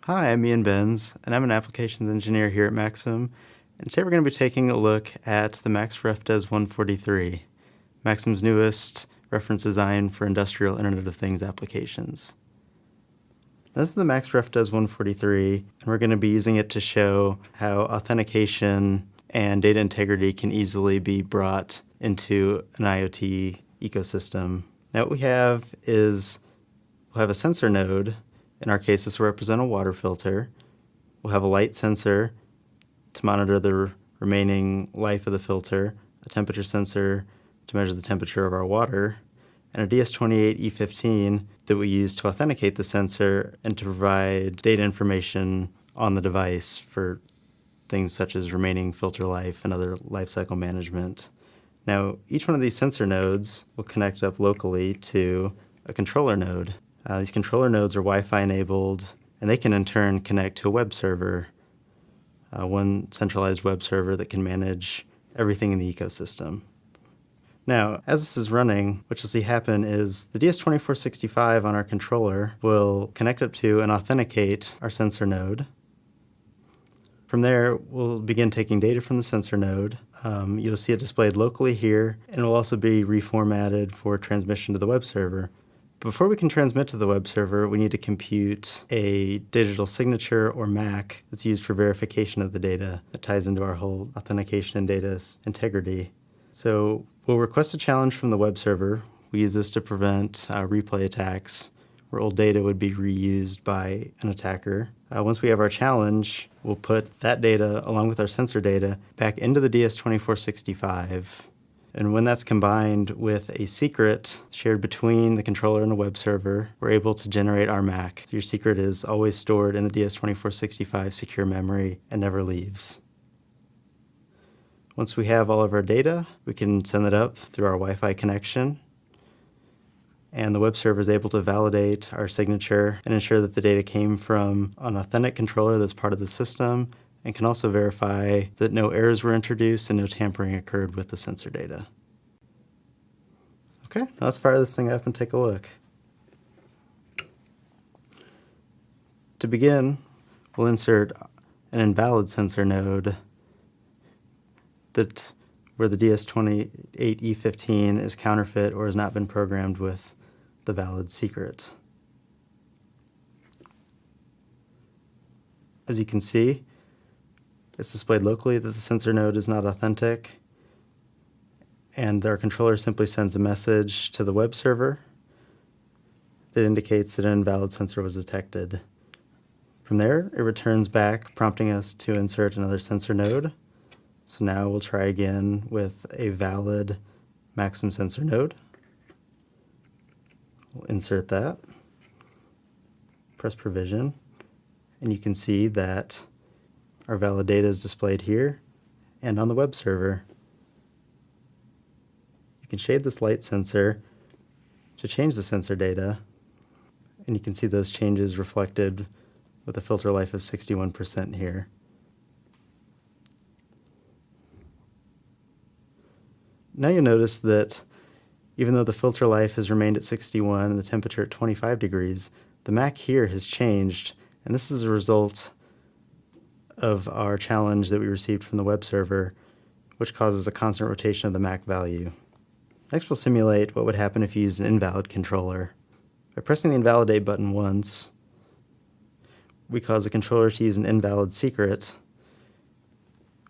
Hi, I'm Ian Benz, and I'm an applications engineer here at Maxim. And today we're going to be taking a look at the MaxRefDes 143, Maxim's newest reference design for industrial Internet of Things applications. This is the MaxRefDes 143, and we're going to be using it to show how authentication and data integrity can easily be brought into an IoT ecosystem. Now what we have is we'll have a sensor node. In our case, this will represent a water filter. We'll have a light sensor to monitor the remaining life of the filter, a temperature sensor to measure the temperature of our water, and a DS28E15 that we use to authenticate the sensor and to provide data information on the device for things such as remaining filter life and other lifecycle management. Now, each one of these sensor nodes will connect up locally to a controller node. These controller nodes are Wi-Fi enabled, and they can in turn connect to a web server, one centralized web server that can manage everything in the ecosystem. Now, as this is running, what you'll see happen is the DS2465 on our controller will connect up to and authenticate our sensor node. From there, we'll begin taking data from the sensor node. You'll see it displayed locally here, and it will also be reformatted for transmission to the web server. Before we can transmit to the web server, we need to compute a digital signature or MAC that's used for verification of the data that ties into our whole authentication and data integrity. So we'll request a challenge from the web server. We use this to prevent replay attacks where old data would be reused by an attacker. Once we have our challenge, we'll put that data along with our sensor data back into the DS2465. And when that's combined with a secret shared between the controller and the web server, we're able to generate our MAC. Your secret is always stored in the DS2465 secure memory and never leaves. Once we have all of our data, we can send it up through our Wi-Fi connection. And the web server is able to validate our signature and ensure that the data came from an authentic controller that's part of the system, and can also verify that no errors were introduced and no tampering occurred with the sensor data. Okay, now let's fire this thing up and take a look. To begin, we'll insert an invalid sensor node where the DS28E15 is counterfeit or has not been programmed with the valid secret. As you can see, it's displayed locally that the sensor node is not authentic, and our controller simply sends a message to the web server that indicates that an invalid sensor was detected. From there, it returns back, prompting us to insert another sensor node. So now we'll try again with a valid Maxim sensor node. We'll insert that, press provision, and you can see that our valid data is displayed here and on the web server. You can shade this light sensor to change the sensor data, and you can see those changes reflected with a filter life of 61% here. Now you'll notice that even though the filter life has remained at 61 and the temperature at 25 degrees, the MAC here has changed, and this is a result of our challenge that we received from the web server, which causes a constant rotation of the MAC value. Next, we'll simulate what would happen if you used an invalid controller. By pressing the invalidate button once, we cause the controller to use an invalid secret,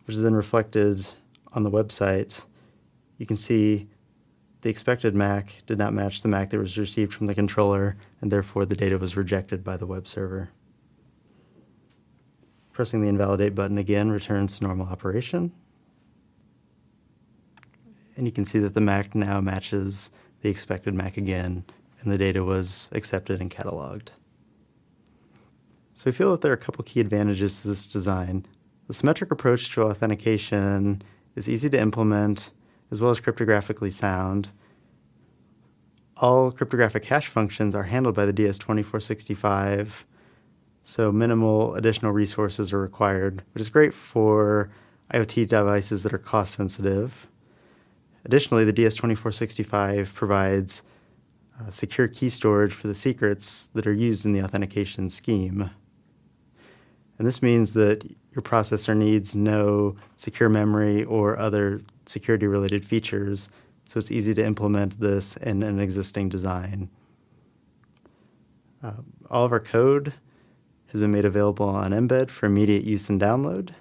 which is then reflected on the website. You can see the expected MAC did not match the MAC that was received from the controller, and therefore the data was rejected by the web server. Pressing the invalidate button again returns to normal operation. And you can see that the MAC now matches the expected MAC again, and the data was accepted and cataloged. So we feel that there are a couple key advantages to this design. The symmetric approach to authentication is easy to implement, as well as cryptographically sound. All cryptographic hash functions are handled by the DS2465, so minimal additional resources are required, which is great for IoT devices that are cost sensitive. Additionally, the DS2465 provides secure key storage for the secrets that are used in the authentication scheme. And this means that your processor needs no secure memory or other security-related features, so it's easy to implement this in an existing design. All of our code has been made available on Embed for immediate use and download.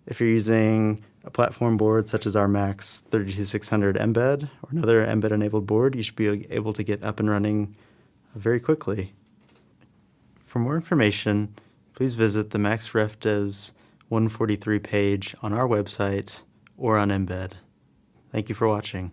If you're using a platform board such as our Max 32600 Embed or another Embed-enabled board, you should be able to get up and running very quickly. For more information, please visit the MaxRefDes 143 page on our website or on Embed. Thank you for watching.